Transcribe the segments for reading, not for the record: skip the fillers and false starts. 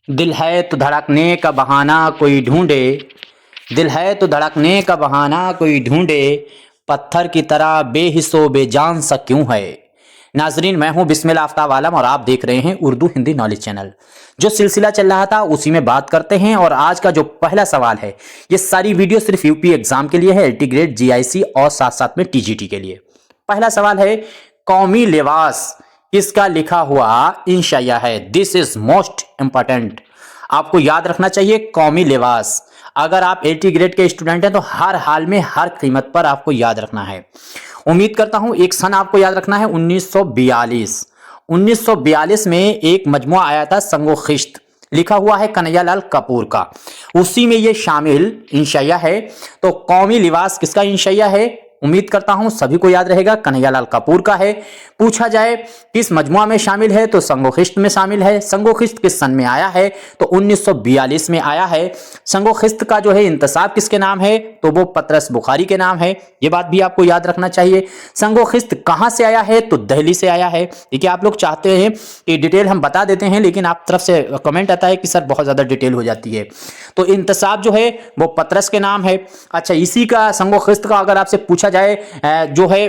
दिल है तो धड़कने का बहाना कोई ढूंढे, दिल है तो धड़कने का बहाना कोई ढूंढे, पत्थर की तरह बेहिस्सो बेजान सा क्यों है। नाजरीन, मैं हूं बिस्मिल आफ्ताब आलम और आप देख रहे हैं उर्दू हिंदी नॉलेज चैनल। जो सिलसिला चल रहा था उसी में बात करते हैं। और आज का जो पहला सवाल है, ये सारी वीडियो सिर्फ यूपी एग्जाम के लिए है, एलटी ग्रेड, जीआईसी और साथ साथ में टीजीटी के लिए। पहला सवाल है, कौमी लिबास किसका लिखा हुआ इंशाया है। दिस इज मोस्ट इंपॉर्टेंट, आपको याद रखना चाहिए कौमी लिबास। अगर आप एलटी ग्रेड के स्टूडेंट हैं तो हर हाल में हर कीमत पर आपको याद रखना है। उम्मीद करता हूं एक सन आपको याद रखना है 1942। 1942 में एक मजमुआ आया था संगो खिश्त, लिखा हुआ है कन्हैयालाल कपूर का, उसी में ये शामिल इंशाया है। तो कौमी लिबास किसका इंशाया है, उम्मीद करता हूं सभी को याद रहेगा, कन्हैयालाल कपूर का है। पूछा जाए किस मजमुआ में शामिल है तो संगो खिश्त में शामिल है। संगो खिश्त किस सन में आया है तो 1942 में आया है। संगो खिश्त का जो है इंतसाब किसके नाम है तो वो पतरस बुखारी के नाम है, ये बात भी आपको याद रखना चाहिए। संगो खिश्त कहां से आया है तो दिल्ली से आया है। देखिए, आप लोग चाहते हैं कि डिटेल हम बता देते हैं, लेकिन आप तरफ से कमेंट आता है कि सर बहुत ज्यादा डिटेल हो जाती है। तो इंतसाब जो है वो पतरस के नाम है। अच्छा, इसी का संगो खिश्त का अगर आपसे पूछा जाए जो है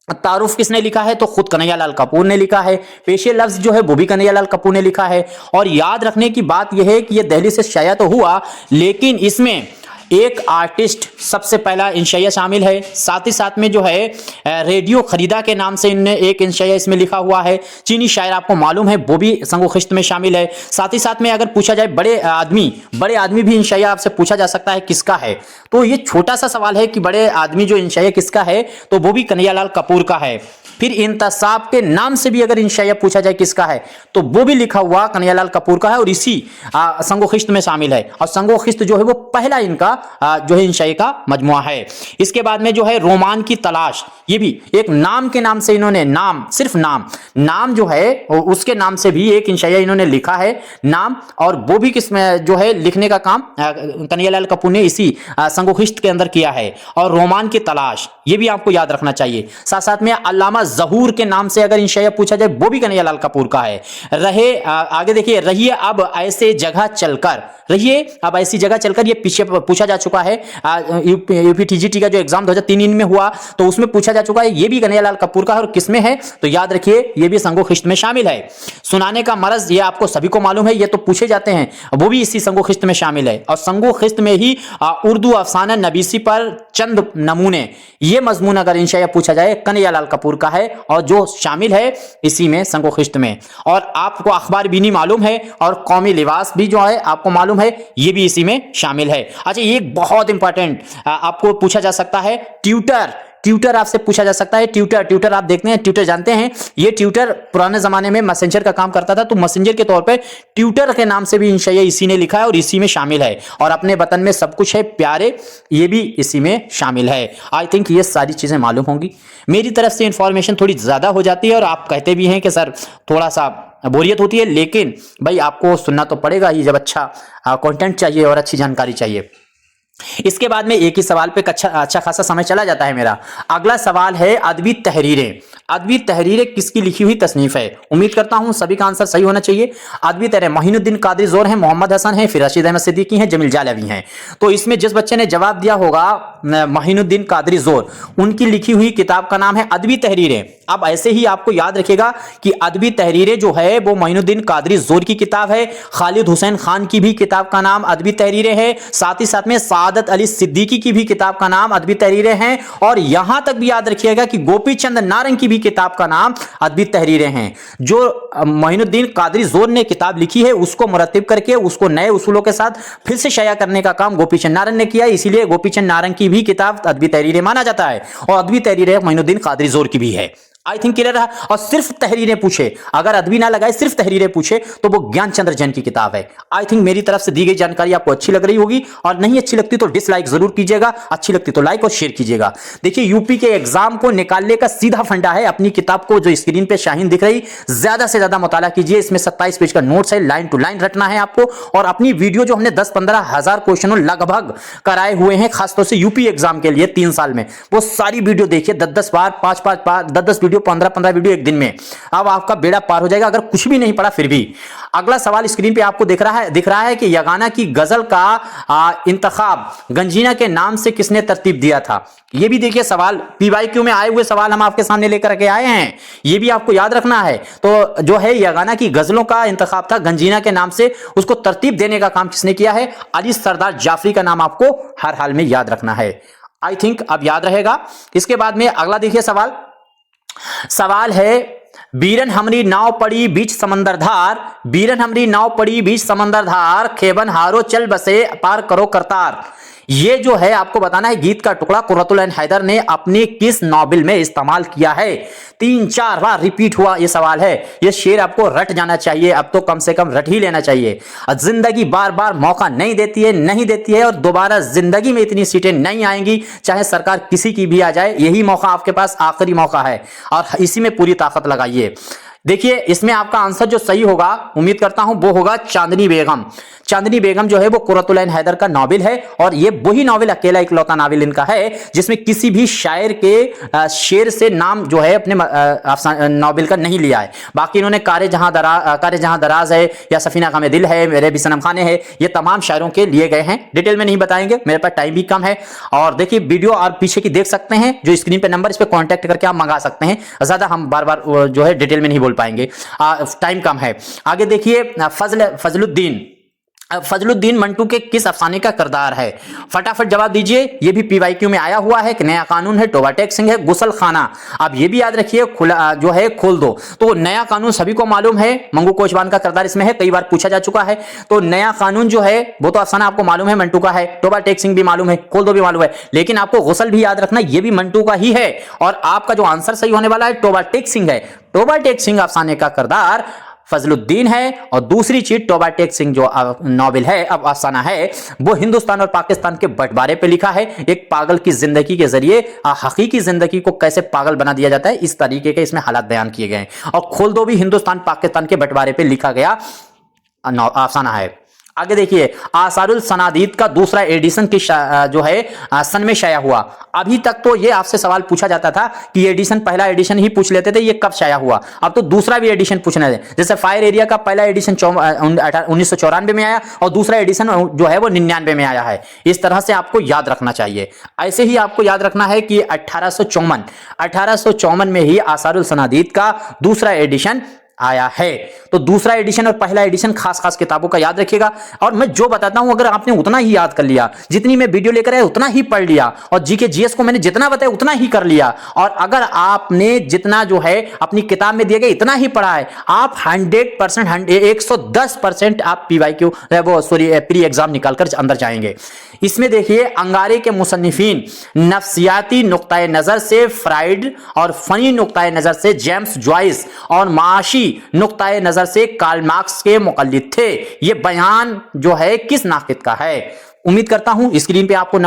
तारुफ किसने लिखा है तो खुद कन्हैयालाल कपूर ने लिखा है। पेशे लफ्ज जो है वो भी कन्हैयालाल कपूर ने लिखा है। और याद रखने की बात यह है कि यह दिल्ली से शाया तो हुआ, लेकिन इसमें एक आर्टिस्ट सबसे पहला इंशाया शामिल है। साथ ही साथ में जो है रेडियो खरीदा के नाम से इनने एक इंशाया इसमें लिखा हुआ है। चीनी शायर आपको मालूम है वो भी संगो खिश्त में शामिल है। साथ ही साथ में अगर पूछा जाए बड़े आदमी भी इंशाया आपसे पूछा जा सकता है किसका है, तो ये छोटा सा सवाल है कि बड़े आदमी जो इंशाया किसका है तो वो भी कन्हैयालाल कपूर का है। फिर इंतसाब के नाम से भी अगर इंशाया पूछा जाए किसका है तो वो भी लिखा हुआ कन्हैयालाल कपूर का है और इसी संगो खिश्त में शामिल है। और संगो खिश्त जो है वो पहला इनका जो है इंशाया का मजमुआ है। इसके बाद में जो है रोमान की तलाश, ये भी एक नाम के नाम से इन्होंने, नाम सिर्फ नाम जो है उसके नाम से भी एक इंशाया इन्होंने लिखा है नाम, और वो भी किसमें जो है लिखने का काम कन्हैयालाल कपूर ने इसी संगो खिश्त के अंदर किया है। और रोमान की तलाश ये भी आपको याद रखना चाहिए। साथ साथ में अल्लामा ज़हूर के नाम से अगर इंशाया पूछा जाए वो भी कन्हैयालाल कपूर का है। आगे देखिए, रहिए अब ऐसे जगह चलकर, रहिए अब ऐसी जगह चलकर, ये पीछे पूछा जा चुका है। यूपी टीजीटी का जो एग्जाम 2003 में हुआ तो उसमें पूछा जा चुका है, ये भी कन्हैयालाल कपूर का है। और किसमें है तो याद रखिए ये भी संगो खिश्त में शामिल है। सुनाने का मरज, ये आपको सभी को मालूम है, ये तो पूछे जाते हैं, वो भी इसी संगो खिश्त में शामिल है। और संगो खिश्त में ही उर्दू अफसाना नबीसी पर चंद नमूने, ये मजमून अगर इंशाया पूछा जाए कन्हैयालाल कपूर का है और जो शामिल है इसी में संगो खिश्त में। और आपको अखबार बीनी मालूम है और कौमी लिबास भी जो है आपको मालूम है, ये भी इसी में शामिल है। अच्छा, ये बहुत इंपॉर्टेंट आपको पूछा जा सकता है, ट्विटर आपसे पूछा जा सकता है। ट्विटर आप देखते हैं, ट्विटर जानते हैं, ये ट्विटर पुराने जमाने में मैसेंजर का काम करता था, तो मैसेंजर के तौर पे ट्विटर के नाम से भी इंशाया इसी ने लिखा है और इसी में शामिल है। और अपने वतन में सब कुछ है प्यारे, ये भी इसी में शामिल है। आई थिंक ये सारी चीजें मालूम होंगी। मेरी तरफ से इंफॉर्मेशन थोड़ी ज्यादा हो जाती है और आप कहते भी हैं कि सर थोड़ा सा बोरियत होती है, लेकिन भाई आपको सुनना तो पड़ेगा ही जब अच्छा कंटेंट चाहिए और अच्छी जानकारी चाहिए। इसके बाद में एक ही सवाल पे अच्छा खासा समय चला जाता है मेरा। अगला सवाल है अदबी तहरीरें। अदबी तहरीरें किसकी लिखी हुई तसनीफ है। उम्मीद करता हूं सभी का आंसर सही होना चाहिए। अदबी तहरीरें मोइनुद्दीन कादरी जोर हैं, मोहम्मद हसन हैं, फिर रशीद अहमद सिद्दीकी हैं, जमील जालवी हैं। तो इसमें जिस बच्चे ने जवाब दिया होगा मोइनुद्दीन कादरी जोर, उनकी लिखी हुई किताब का नाम है अदबी तहरीरें। अब ऐसे ही आपको याद रखिएगा कि अदबी तहरीरें जो है वो मोइनुद्दीन कादरी जोर की किताब है। खालिद हुसैन खान की भी किताब का नाम अदबी तहरीरें है। साथ ही साथ में सादत अली सिद्दीकी की भी किताब का नाम अदबी तहरीरें हैं। और यहां तक भी याद रखिएगा कि गोपी चंद नारंग की भी किताब का नाम अदबी तहरीरें हैं। जो मोइनुद्दीन कादरी जोर ने किताब लिखी है उसको मुरत्तिब करके उसको नए उसूलों के साथ फिर से शाया करने का काम गोपी चंद नारंग ने किया, इसीलिए गोपी चंद नारंग की भी किताब अदबी तहरीरें माना जाता है। और अदबी तहरीरें मोइनुद्दीन कादरी जोर की भी है। आई थिंक क्लियर रहा। और सिर्फ तहरीरें पूछे, अगर अदबी ना लगाए सिर्फ तहरीरें पूछे तो वो ज्ञानचंद्र जैन की किताब है। आई थिंक मेरी तरफ से दी गई जानकारी आपको अच्छी लग रही होगी, और नहीं अच्छी लगती तो डिसलाइक जरूर कीजिएगा, अच्छी लगती तो लाइक और शेयर कीजिएगा। देखिए, यूपी के एग्जाम को निकालने का सीधा फंडा है अपनी किताब को जो स्क्रीन पे शाहीन दिख रही, ज्यादा से ज्यादा मुताला कीजिए। इसमें 27 पेज का नोट्स है, लाइन टू लाइन रटना है आपको। और अपनी वीडियो जो हमने 10-15 हजार क्वेश्चनों लगभग कराए हुए हैं खासतौर से यूपी एग्जाम के लिए 3 साल में, वो सारी वीडियो देखिए 10-10 बार, 5-5 बार, 10-10 वीडियो वीडियो, 15-15 वीडियो एक दिन में, अब आपका बेड़ा पार हो जाएगा अगर कुछ भी नहीं पढ़ा फिर भी। अगला सवाल स्क्रीन पे आपको दिख रहा है कि यगाना की गजल का इंतखाब गंजीना के नाम से किसने तरतीब दिया था। ये भी देखिए सवाल पीवाईक्यू में आए हुए सवाल हम आपके सामने लेकर के आए हैं, ये भी आपको याद रखना है। तो जो है यगाना की गजलों का इंतखाब था गंजीना के नाम से, उसको तरतीब देने का काम किसने किया है? अली सरदार जाफरी का नाम आपको हर हाल में याद रखना है। आई थिंक अब याद रहेगा। इसके बाद में अगला देखिए सवाल है बीरन हमरी नाव पड़ी बीच समंदर धार, बीरन हमरी नाव पड़ी बीच समंदर धार, खेबन हारो चल बसे पार करो करतार। ये जो है आपको बताना है गीत का टुकड़ा कुर्रतुल ऐन हैदर ने अपनी किस नॉवेल में इस्तेमाल किया है। 3-4 बार रिपीट हुआ ये सवाल है, ये शेर आपको रट जाना चाहिए, अब तो कम से कम रट ही लेना चाहिए। जिंदगी बार बार मौका नहीं देती है और दोबारा जिंदगी में इतनी सीटें नहीं आएंगी, चाहे सरकार किसी की भी आ जाए, यही मौका आपके पास आखिरी मौका है और इसी में पूरी ताकत लगाइए। देखिए इसमें आपका आंसर जो सही होगा उम्मीद करता हूं वो होगा चांदनी बेगम। चांदनी बेगम जो है वो कुर्रतुल ऐन हैदर का नॉवेल है और ये वही नॉवेल अकेला इकलौता नॉवेल इनका है जिसमें किसी भी शायर के शेर से नाम जो है अपने नॉवेल का नहीं लिया है। बाकी इन्होंने कारे जहां दराज है या सफीना का में दिल है, मेरे भी सनम खाने है, ये तमाम शायरों के लिए गए हैं। डिटेल में नहीं बताएंगे, मेरे पास टाइम भी कम है। और देखिए वीडियो आप पीछे की देख सकते हैं, जो स्क्रीन पे नंबर, इस पे कांटेक्ट करके आप मंगा सकते हैं। ज्यादा हम बार बार जो है डिटेल में नहीं बोल पाएंगे, टाइम कम है। आगे देखिए फजलुद्दीन मंटू के किस अफसाने का किरदार है? फटाफट जवाब दीजिए। ये भी पीवाईक्यू में आया हुआ है कि नया कानून है, टोबा टेक सिंह है, गुसल खाना। अब ये भी याद रखिए जो है खोल दो। तो नया कानून सभी को मालूम है, मंगू कोचवान का किरदार इसमें है, कई बार पूछा जा चुका है। तो नया कानून जो है वो तो अफसाना आपको मालूम है मंटू का है, टोबा टेक सिंह भी मालूम है, खोल दो भी मालूम है, लेकिन आपको गुसल भी याद रखना, ये भी मंटू का ही है। और आपका जो आंसर सही होने वाला है टोबा टेक सिंह है। टोबा टेक सिंह अफसाने का किरदार फजलुद्दीन है। और दूसरी चीज टोबा टेक सिंह जो नॉवेल है, अब अफसाना है, वो हिंदुस्तान और पाकिस्तान के बंटवारे पे लिखा है। एक पागल की जिंदगी के जरिए हकीकी जिंदगी को कैसे पागल बना दिया जाता है, इस तरीके के इसमें हालात बयान किए गए हैं। और खोल दो भी हिंदुस्तान पाकिस्तान के बंटवारे पे लिखा गया अफसाना है। आगे देखिए आसारुल सनादीद का दूसरा एडिशन की जो है सन में शाया हुआ। अभी तक तो ये आपसे सवाल पूछा जाता था कि एडिशन, पहला एडिशन ही पूछ लेते थे ये कब शाया हुआ, अब तो दूसरा भी एडिशन पूछना है। जैसे फायर एरिया का पहला एडिशन 1994 में आया और दूसरा एडिशन जो है वो 99 में आया है। इस तरह से आपको याद रखना चाहिए। ऐसे ही आपको याद रखना है कि 1854 में ही आसारुल सनादीद का दूसरा एडिशन आया है। तो दूसरा एडिशन और पहला एडिशन खास किताबों का याद रखिएगा। और मैं जो बताता हूं अगर आपने उतना ही याद कर लिया, जितनी मैं वीडियो लेकर आया उतना ही पढ़ लिया, और जीके जीएस को मैंने जितना बताया उतना ही कर लिया, और अगर आपने जितना जो है अपनी किताब में दिया गया इतना ही पढ़ा है, आप 100% 110% आप पीवाईक्यू प्री एग्जाम निकालकर अंदर जाएंगे। इसमें देखिए अंगारे के मुसन्निफीन नफ्सियाती नुक्ताए नजर से फ्राइड और फनी नुक्ताए नजर से जेम्स जॉइस और माशी नुक्ताए नजर से कार्ल मार्क्स के मुकल्लिद थे। ये बयान जो है किस नाकिद का है? उम्मीद करता हूं स्क्रीन पे आपको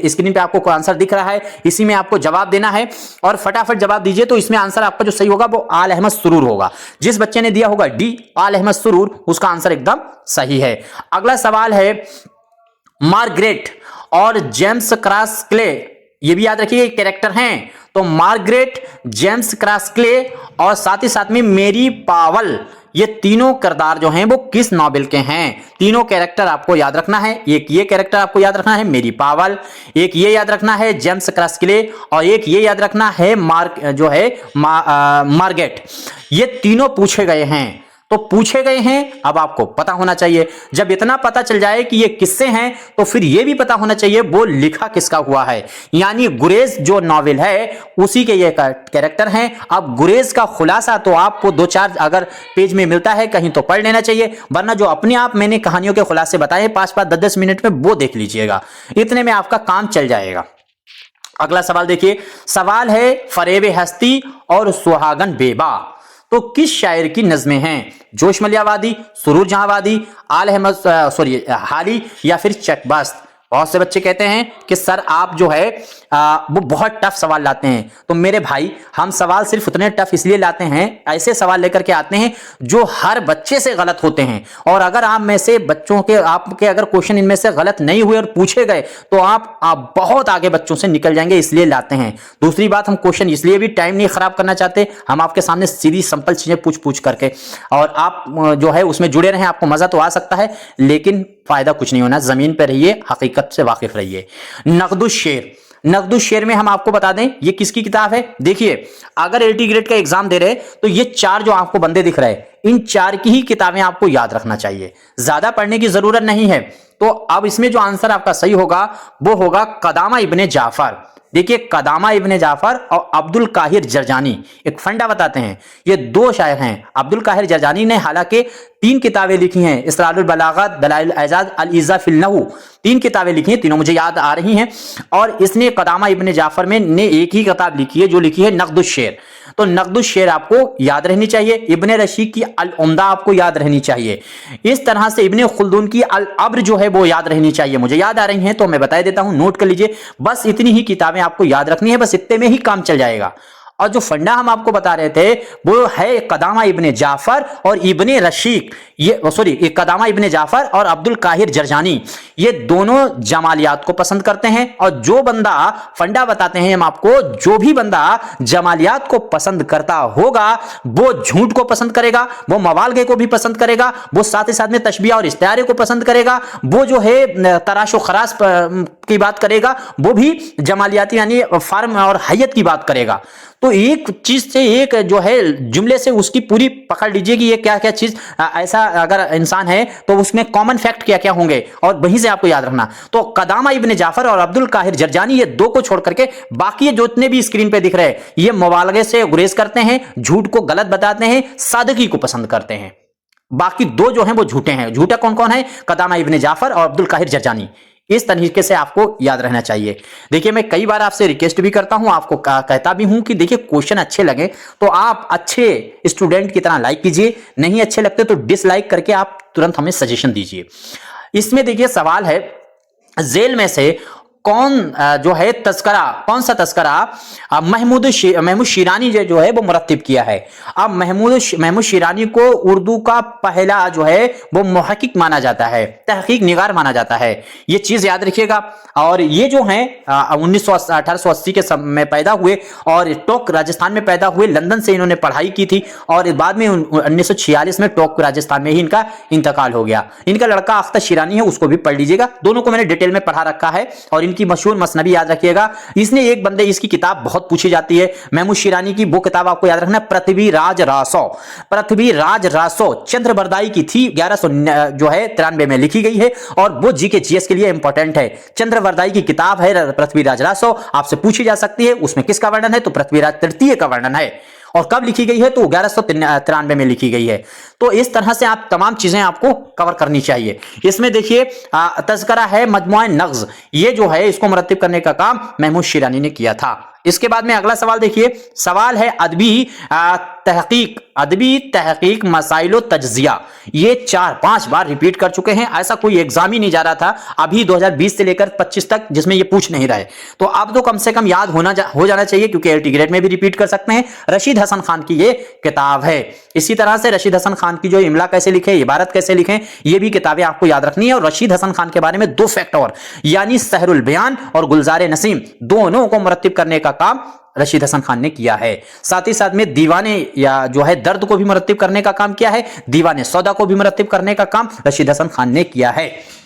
स्क्रीन पे आपको आंसर दिख रहा है, इसी में आपको जवाब देना है और फटाफट जवाब दीजिए। तो इसमें आंसर आपका जो सही होगा वो आल अहमद सुरूर होगा। जिस बच्चे ने दिया होगा डी आल अहमद सुरूर, उसका आंसर एकदम सही है। अगला सवाल है मार्गरेट और जेम्स क्रॉस क्ले, ये भी याद रखिए कैरेक्टर हैं। तो मार्गरेट, जेम्स क्रॉस क्ले और साथ ही साथ में मेरी पावल, ये तीनों किरदार जो हैं वो किस नॉवेल के हैं? तीनों कैरेक्टर आपको याद रखना है। एक ये कैरेक्टर आपको याद रखना है मेरी पावल, एक ये याद रखना है जेम्स क्रॉस क्ले, और एक ये याद रखना है मार्गरेट। ये तीनों पूछे गए हैं। तो पूछे गए हैं, अब आपको पता होना चाहिए। जब इतना पता चल जाए कि ये किससे हैं, तो फिर ये भी पता होना चाहिए वो लिखा किसका हुआ है। यानी गुरेज जो नॉवेल है उसी के ये कैरेक्टर हैं। अब गुरेज का खुलासा तो आपको 2-4 अगर पेज में मिलता है कहीं तो पढ़ लेना चाहिए, वरना जो अपने आप मैंने कहानियों के खुलासे बताए 5-5, 10-10 मिनट में वो देख लीजिएगा, इतने में आपका काम चल जाएगा। अगला सवाल देखिए, सवाल है फरेब हस्ती और सुहागन बेबा तो किस शायर की नज़में हैं? जोश मलियावादी, सुरूर जहांवादी, आल अहमद हाली या फिर चकबस्त? बहुत से बच्चे कहते हैं कि सर आप जो है वो बहुत टफ सवाल लाते हैं। तो मेरे भाई, हम सवाल सिर्फ उतने टफ इसलिए लाते हैं, ऐसे सवाल लेकर के आते हैं जो हर बच्चे से गलत होते हैं। और अगर आप में से बच्चों के आपके अगर क्वेश्चन इनमें से गलत नहीं हुए और पूछे गए तो आप बहुत आगे बच्चों से निकल जाएंगे, इसलिए लाते हैं। दूसरी बात, हम क्वेश्चन इसलिए भी टाइम नहीं खराब करना चाहते, हम आपके सामने सीधी सिंपल चीजें पूछ करके, और आप जो है उसमें जुड़े रहें। आपको मजा तो आ सकता है लेकिन फायदा कुछ नहीं होना। जमीन पर रहिए, हकीकत से वाकिफ रहिए। नकदुश शेर में हम आपको बता दें ये किसकी किताब है। देखिए, अगर एलटी ग्रेड का एग्जाम दे रहे तो ये 4 जो आपको बंदे दिख रहे हैं, इन 4 की ही किताबें आपको याद रखना चाहिए, ज्यादा पढ़ने की जरूरत नहीं है। तो अब इसमें जो आंसर आपका सही होगा वो होगा कदामा इब्ने जाफर। देखिए, कदामा इब्ने जाफर और अब्दुल काहिर जरजानी, एक फंडा बताते हैं, ये 2 शायर हैं। अब्दुल काहिर जरजानी ने हालांकि 3 किताबें लिखी हैं, इसरारुल बलागत, दलाइल एजाज, अल इज़्ज़ा फिल नहू, 3 किताबें लिखी हैं, तीनों मुझे याद आ रही हैं। और इसने कदामा इब्ने जाफर में ने एक ही किताब लिखी है जो लिखी है नकदुश शेर। तो नकदुश शेर आपको याद रहनी चाहिए। इब्ने रशीद की अल उम्दा आपको याद रहनी चाहिए। इस तरह से इब्ने खुल्दून की अल अब्र जो है वो याद रहनी चाहिए। मुझे याद आ रही हैं तो मैं बता देता हूं, नोट कर लीजिए। बस इतनी ही किताबें आपको याद रखनी है, बस इतने में ही काम चल जाएगा। और जो फंडा हम आपको बता रहे थे वो है कदामा इब्ने जाफर और इब्ने रशीक, ये कदामा इब्ने जाफर और अब्दुल काहिर जरजानी, ये दोनों जमालियात को पसंद करते हैं। और जो बंदा, फंडा बताते हैं हम आपको, जो भी बंदा जमालियात को पसंद करता होगा वो झूठ को पसंद करेगा, वो मवालगे को भी पसंद करेगा, वो साथ ही साथ में तशबिया और इस्तिआरे को पसंद करेगा, वो जो है तराशो खरास की बात करेगा, वो भी जमालियाती यानी फार्म और हैयत की बात करेगा। तो एक चीज से, एक जो है जुमले से उसकी पूरी पकड़ लीजिए कि ये क्या क्या चीज, ऐसा अगर इंसान है तो उसमें कॉमन फैक्ट क्या क्या होंगे, और वहीं से आपको याद रखना। तो कदामा इब्ने जाफर और अब्दुल काहिर जरजानी, ये 2 को छोड़ करके बाकी जितने भी स्क्रीन पे दिख रहे हैं ये मुबालगे से गुरेज करते हैं, झूठ को गलत बताते हैं, सादगी को पसंद करते हैं। बाकी 2 जो हैं वो झूठे हैं। झूठा कौन कौन है? कदामा इब्ने जाफर और अब्दुल काहिर जरजानी। इस तरीके से आपको याद रहना चाहिए। देखिए, मैं कई बार आपसे रिक्वेस्ट भी करता हूं, आपको कहता भी हूं कि देखिए क्वेश्चन अच्छे लगे तो आप अच्छे स्टूडेंट की तरह लाइक कीजिए, नहीं अच्छे लगते तो डिसलाइक करके आप तुरंत हमें सजेशन दीजिए। इसमें देखिए सवाल है, जेल में से कौन जो है तस्करा, कौन सा तस्करा महमूद शिरानी जो है वो मुरत्तिब किया है। अब महमूद शिरानी को उर्दू का पहला जो है वो मुहक्किक माना जाता है, तहकीक निगार माना जाता है, ये चीज याद रखिएगा। और ये जो है 1880 के समय पैदा हुए और टोंक राजस्थान में पैदा हुए, लंदन से इन्होंने पढ़ाई की थी और बाद में 1946 में टोंक राजस्थान में ही इनका इंतकाल हो गया। इनका लड़का अख्तर शिरानी है, उसको भी पढ़ लीजिएगा, दोनों को मैंने डिटेल में पढ़ा रखा है। और इनकी मशहूर मसनवी याद रखिएगा। इसने एक बंदे, इसकी किताब बहुत पूछी जाती है महमूद शिरानी की, वो किताब आपको याद रखना, पृथ्वीराज रासो चंद्रबरदाई की थी, 1193 में लिखी गई है और वो जीके जीएस के लिए इंपॉर्टेंट है। चंद्रबरदाई की किताब है पृथ्वीराज रासो, आपसे पूछी जा सकती है। उसमें किसका वर्णन है? तो पृथ्वीराज तृतीय का वर्णन है। और कब लिखी गई है? तो 1193 में लिखी गई है। तो इस तरह से आप तमाम चीजें आपको कवर करनी चाहिए। इसमें देखिए तज़किरा है मजमुआ नग़्ज़, ये जो है इसको मुरत्तिब करने का काम महमूद शिरानी ने किया था। इसके बाद में अगला सवाल देखिए, सवाल है अदबी तहकीक मसाइलो तज्जिया, ये 4-5 बार रिपीट कर चुके हैं। ऐसा कोई एग्जाम ही नहीं जा रहा था अभी 2020 से लेकर 25 तक जिसमें ये पूछ नहीं रहे, तो अब तो कम से कम याद हो जाना चाहिए, क्योंकि एलटी ग्रेड में भी रिपीट कर सकते हैं। रशीद हसन खान की ये किताब है। इसी तरह से रशीद हसन खान की जो इमला कैसे लिखे, इबारत कैसे लिखे, ये भी किताबें आपको याद रखनी है। और रशीद हसन खान के बारे में 2 फैक्ट और, यानी सहरुल बयान और गुलजार नसीम, दोनों को मुरत्तिब करने का काम रशीद हसन खान ने किया है। साथ ही साथ में दीवाने या जो है दर्द को भी मुरत्तिब करने का काम किया है, दीवाने सौदा को भी मुरत्तिब करने का काम रशीद हसन खान ने किया है।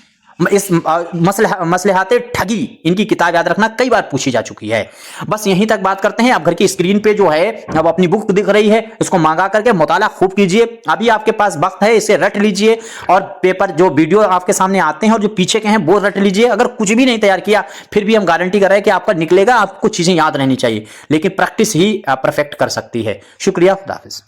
इस मसलहाते ठगी, इनकी किताब याद रखना, कई बार पूछी जा चुकी है। बस यहीं तक बात करते हैं। अब घर की स्क्रीन पे जो है अब अपनी बुक दिख रही है, इसको मंगा करके मुताला खूब कीजिए। अभी आपके पास वक्त है, इसे रट लीजिए और पेपर जो वीडियो आपके सामने आते हैं और जो पीछे के हैं वो रट लीजिए। अगर कुछ भी नहीं तैयार किया फिर भी हम गारंटी कर रहे हैं कि आपका निकलेगा। आपको चीजें याद रहनी चाहिए, लेकिन प्रैक्टिस ही परफेक्ट कर सकती है। शुक्रिया, खुदा हाफिज।